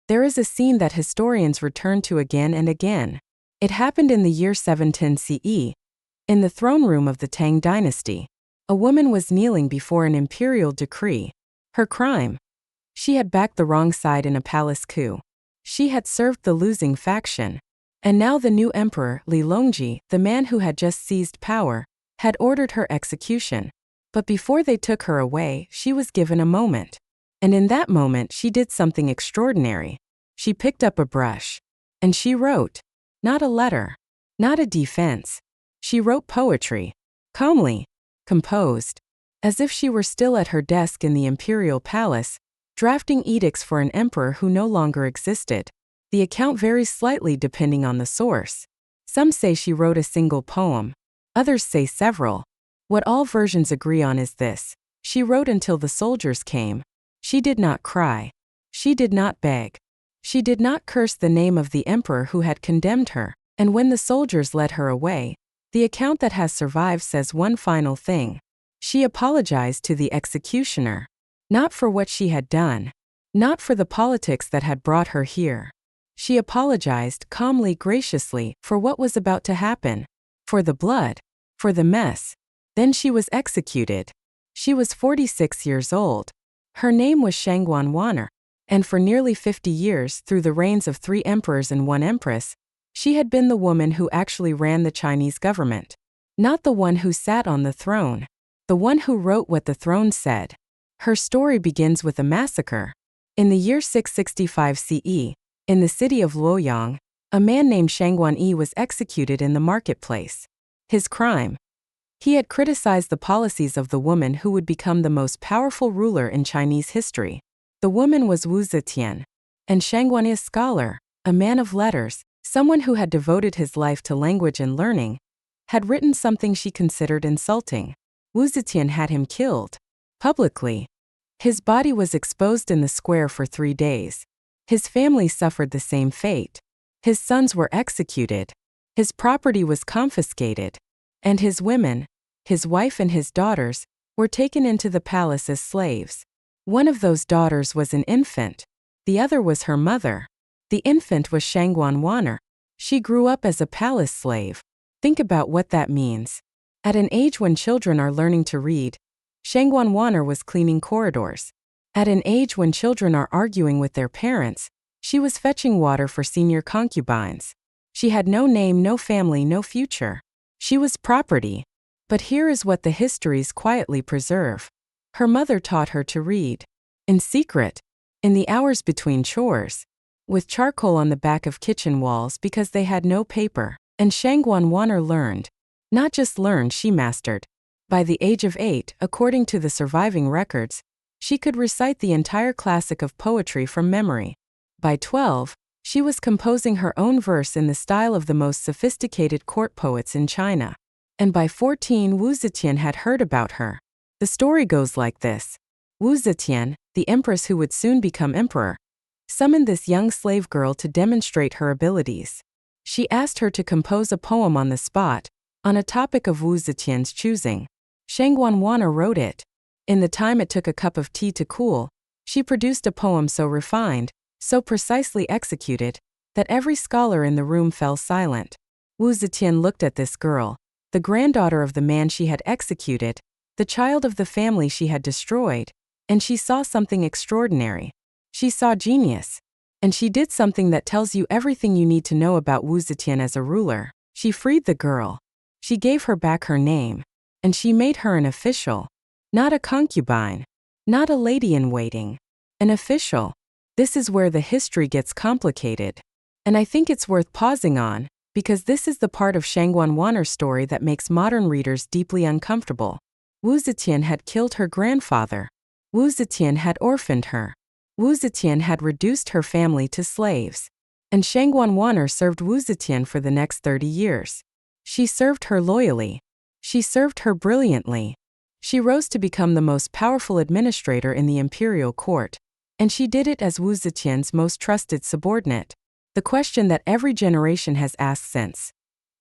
There is a scene that historians return to again and again. It happened in the year 710 CE, in the throne room of the Tang Dynasty. A woman was kneeling before an imperial decree. Her crime? She had backed the wrong side in a palace coup. She had served the losing faction. And now the new emperor, Li Longji, the man who had just seized power, had ordered her execution. But before they took her away, she was given a moment. And in that moment she did something extraordinary. She picked up a brush. And she wrote. Not a letter. Not a defense. She wrote poetry. Calmly. Composed. As if she were still at her desk in the imperial palace, drafting edicts for an emperor who no longer existed. The account varies slightly depending on the source. Some say she wrote a single poem. Others say several. What all versions agree on is this. She wrote until the soldiers came. She did not cry. She did not beg. She did not curse the name of the emperor who had condemned her. And when the soldiers led her away, the account that has survived says one final thing. She apologized to the executioner. Not for what she had done. Not for the politics that had brought her here. She apologized calmly, graciously, for what was about to happen. For the blood. For the mess. Then she was executed. She was 46 years old. Her name was Shangguan Wan'er. And for nearly 50 years, through the reigns of 3 emperors and 1 empress, she had been the woman who actually ran the Chinese government. Not the one who sat on the throne. The one who wrote what the throne said. Her story begins with a massacre. In the year 665 CE, in the city of Luoyang, a man named Shangguan Yi was executed in the marketplace. His crime? He had criticized the policies of the woman who would become the most powerful ruler in Chinese history. The woman was Wu Zetian. And Shangguan is a scholar, a man of letters, someone who had devoted his life to language and learning, had written something she considered insulting. Wu Zetian had him killed. Publicly. His body was exposed in the square for 3 days. His family suffered the same fate. His sons were executed. His property was confiscated. And his women, his wife and his daughters, were taken into the palace as slaves. One of those daughters was an infant. The other was her mother. The infant was Shangguan Wan'er. She grew up as a palace slave. Think about what that means. At an age when children are learning to read, Shangguan Wan'er was cleaning corridors. At an age when children are arguing with their parents, she was fetching water for senior concubines. She had no name, no family, no future. She was property. But here is what the histories quietly preserve. Her mother taught her to read. In secret. In the hours between chores. With charcoal on the back of kitchen walls because they had no paper. And Shangguan Wan'er learned. Not just learned, she mastered. By the age of 8, according to the surviving records, she could recite the entire classic of poetry from memory. By 12, she was composing her own verse in the style of the most sophisticated court poets in China. And by 14, Wu Zetian had heard about her. The story goes like this. Wu Zetian, the empress who would soon become emperor, summoned this young slave girl to demonstrate her abilities. She asked her to compose a poem on the spot, on a topic of Wu Zetian's choosing. Shangguan Wan'er wrote it. In the time it took a cup of tea to cool, she produced a poem so refined, so precisely executed, that every scholar in the room fell silent. Wu Zetian looked at this girl, the granddaughter of the man she had executed, the child of the family she had destroyed, and she saw something extraordinary. She saw genius. And she did something that tells you everything you need to know about Wu Zetian as a ruler. She freed the girl. She gave her back her name. And she made her an official. Not a concubine. Not a lady-in-waiting. An official. This is where the history gets complicated. And I think it's worth pausing on, because this is the part of Shangguan Wan'er's story that makes modern readers deeply uncomfortable. Wu Zetian had killed her grandfather. Wu Zetian had orphaned her. Wu Zetian had reduced her family to slaves. And Shangguan Wan'er served Wu Zetian for the next 30 years. She served her loyally. She served her brilliantly. She rose to become the most powerful administrator in the imperial court. And she did it as Wu Zetian's most trusted subordinate. The question that every generation has asked since.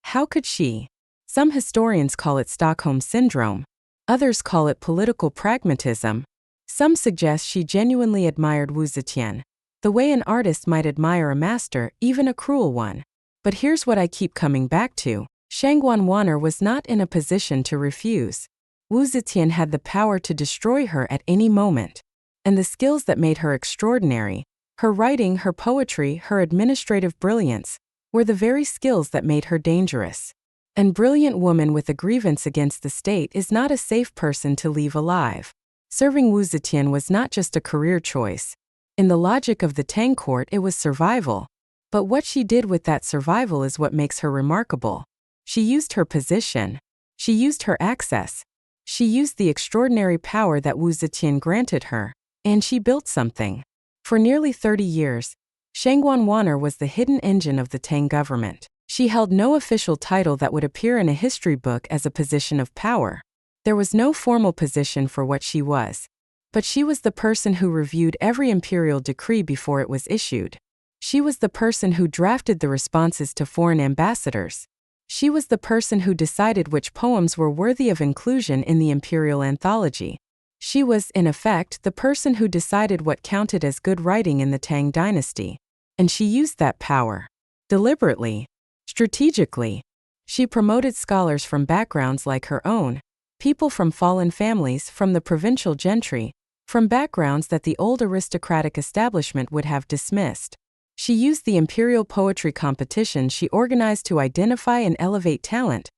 How could she? Some historians call it Stockholm Syndrome. Others call it political pragmatism. Some suggest she genuinely admired Wu Zetian. the way an artist might admire a master, even a cruel one. But here's what I keep coming back to. Shangguan Wan'er was not in a position to refuse. Wu Zetian had the power to destroy her at any moment. And the skills that made her extraordinary, her writing, her poetry, her administrative brilliance, were the very skills that made her dangerous. A brilliant woman with a grievance against the state is not a safe person to leave alive. Serving Wu Zetian was not just a career choice. In the logic of the Tang court, it was survival. But what she did with that survival is what makes her remarkable. She used her position. She used her access. She used the extraordinary power that Wu Zetian granted her, and she built something. For nearly 30 years, Shangguan Wan'er was the hidden engine of the Tang government. She held no official title that would appear in a history book as a position of power. There was no formal position for what she was. But she was the person who reviewed every imperial decree before it was issued. She was the person who drafted the responses to foreign ambassadors. She was the person who decided which poems were worthy of inclusion in the imperial anthology. She was, in effect, the person who decided what counted as good writing in the Tang Dynasty. And she used that power. Deliberately. Strategically. She promoted scholars from backgrounds like her own, people from fallen families, from the provincial gentry, from backgrounds that the old aristocratic establishment would have dismissed. She used the imperial poetry competitions she organized to identify and elevate talent,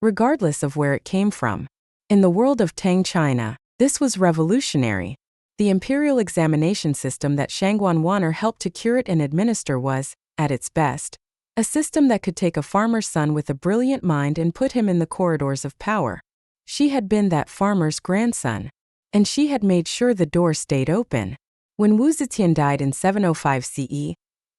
regardless of where it came from. In the world of Tang China, this was revolutionary. The imperial examination system that Shangguan Wan'er helped to curate and administer was, at its best, a system that could take a farmer's son with a brilliant mind and put him in the corridors of power. She had been that farmer's grandson, and she had made sure the door stayed open. When Wu Zetian died in 705 CE,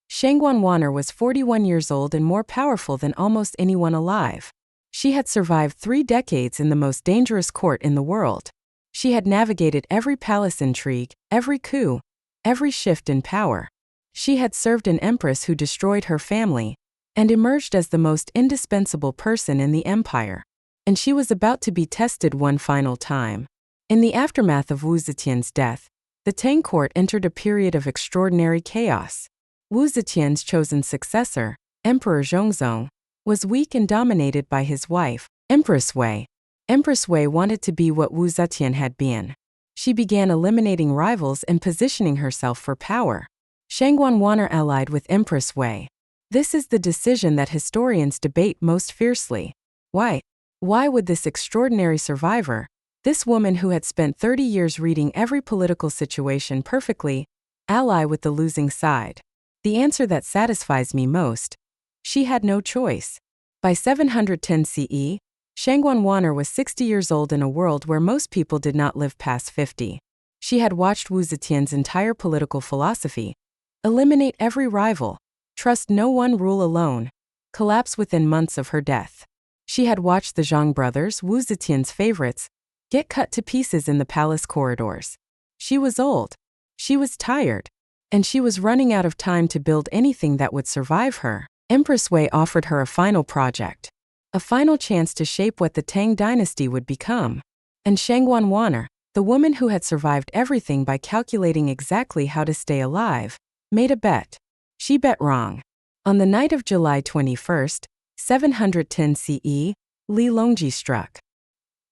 Shangguan Wan'er was 41 years old and more powerful than almost anyone alive. She had survived 3 decades in the most dangerous court in the world. She had navigated every palace intrigue, every coup, every shift in power. She had served an empress who destroyed her family, and emerged as the most indispensable person in the empire. And she was about to be tested one final time. In the aftermath of Wu Zetian's death, the Tang court entered a period of extraordinary chaos. Wu Zetian's chosen successor, Emperor Zhongzong, was weak and dominated by his wife, Empress Wei. Empress Wei wanted to be what Wu Zetian had been. She began eliminating rivals and positioning herself for power. Shangguan Wan'er allied with Empress Wei. This is the decision that historians debate most fiercely. Why? Why would this extraordinary survivor, this woman who had spent 30 years reading every political situation perfectly, ally with the losing side? The answer that satisfies me most: she had no choice. By 710 CE, Shangguan Wan'er was 60 years old in a world where most people did not live past 50. She had watched Wu Zetian's entire political philosophy: eliminate every rival, trust no one, rule alone, collapse within months of her death. She had watched the Zhang brothers, Wu Zetian's favorites, get cut to pieces in the palace corridors. She was old. She was tired. And she was running out of time to build anything that would survive her. Empress Wei offered her a final project. A final chance to shape what the Tang Dynasty would become. And Shangguan Wan'er, the woman who had survived everything by calculating exactly how to stay alive, made a bet. She bet wrong. On the night of July 21st, 710 CE, Li Longji struck.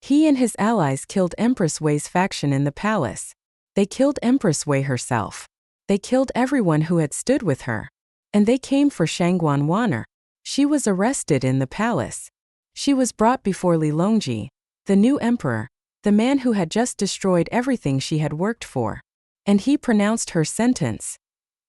He and his allies killed Empress Wei's faction in the palace. They killed Empress Wei herself. They killed everyone who had stood with her. And they came for Shangguan Wan'er. She was arrested in the palace. She was brought before Li Longji, the new emperor, the man who had just destroyed everything she had worked for. And he pronounced her sentence: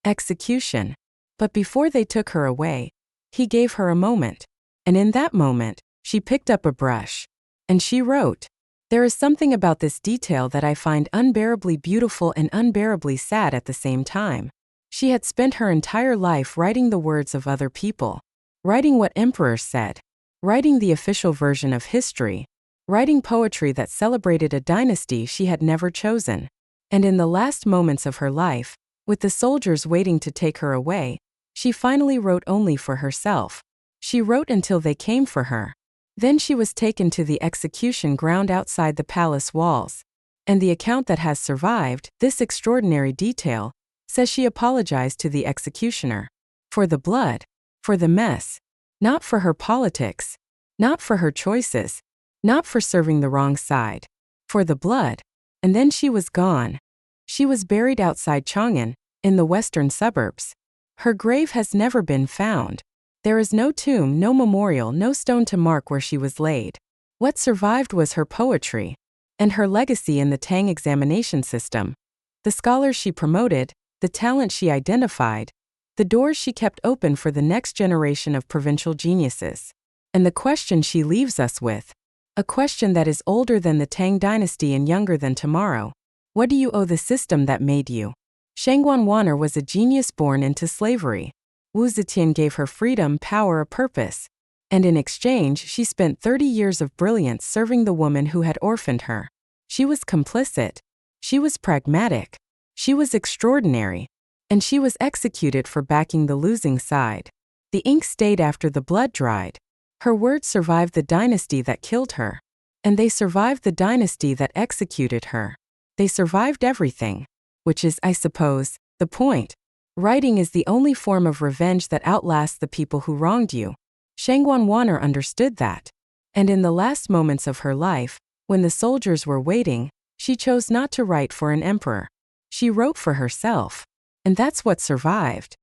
execution. But before they took her away, he gave her a moment. And in that moment, she picked up a brush. And she wrote. There is something about this detail that I find unbearably beautiful and unbearably sad at the same time. She had spent her entire life writing the words of other people, writing what emperors said, writing the official version of history, writing poetry that celebrated a dynasty she had never chosen. And in the last moments of her life, with the soldiers waiting to take her away, she finally wrote only for herself. She wrote until they came for her. Then she was taken to the execution ground outside the palace walls. And the account that has survived, this extraordinary detail, says she apologized to the executioner. For the blood, for the mess, not for her politics, not for her choices, not for serving the wrong side. For the blood. And then she was gone. She was buried outside Chang'an, in the western suburbs. Her grave has never been found. There is no tomb, no memorial, no stone to mark where she was laid. What survived was her poetry, and her legacy in the Tang examination system. The scholars she promoted, the talent she identified, the doors she kept open for the next generation of provincial geniuses. And the question she leaves us with, a question that is older than the Tang dynasty and younger than tomorrow. What do you owe the system that made you? Shangguan Wan'er was a genius born into slavery. Wu Zetian gave her freedom, power, a purpose. And in exchange, she spent 30 years of brilliance serving the woman who had orphaned her. She was complicit. She was pragmatic. She was extraordinary. And she was executed for backing the losing side. The ink stayed after the blood dried. Her words survived the dynasty that killed her. And they survived the dynasty that executed her. They survived everything. Which is, I suppose, the point. Writing is the only form of revenge that outlasts the people who wronged you. Shangguan Wan'er understood that. And in the last moments of her life, when the soldiers were waiting, she chose not to write for an emperor. She wrote for herself. And that's what survived.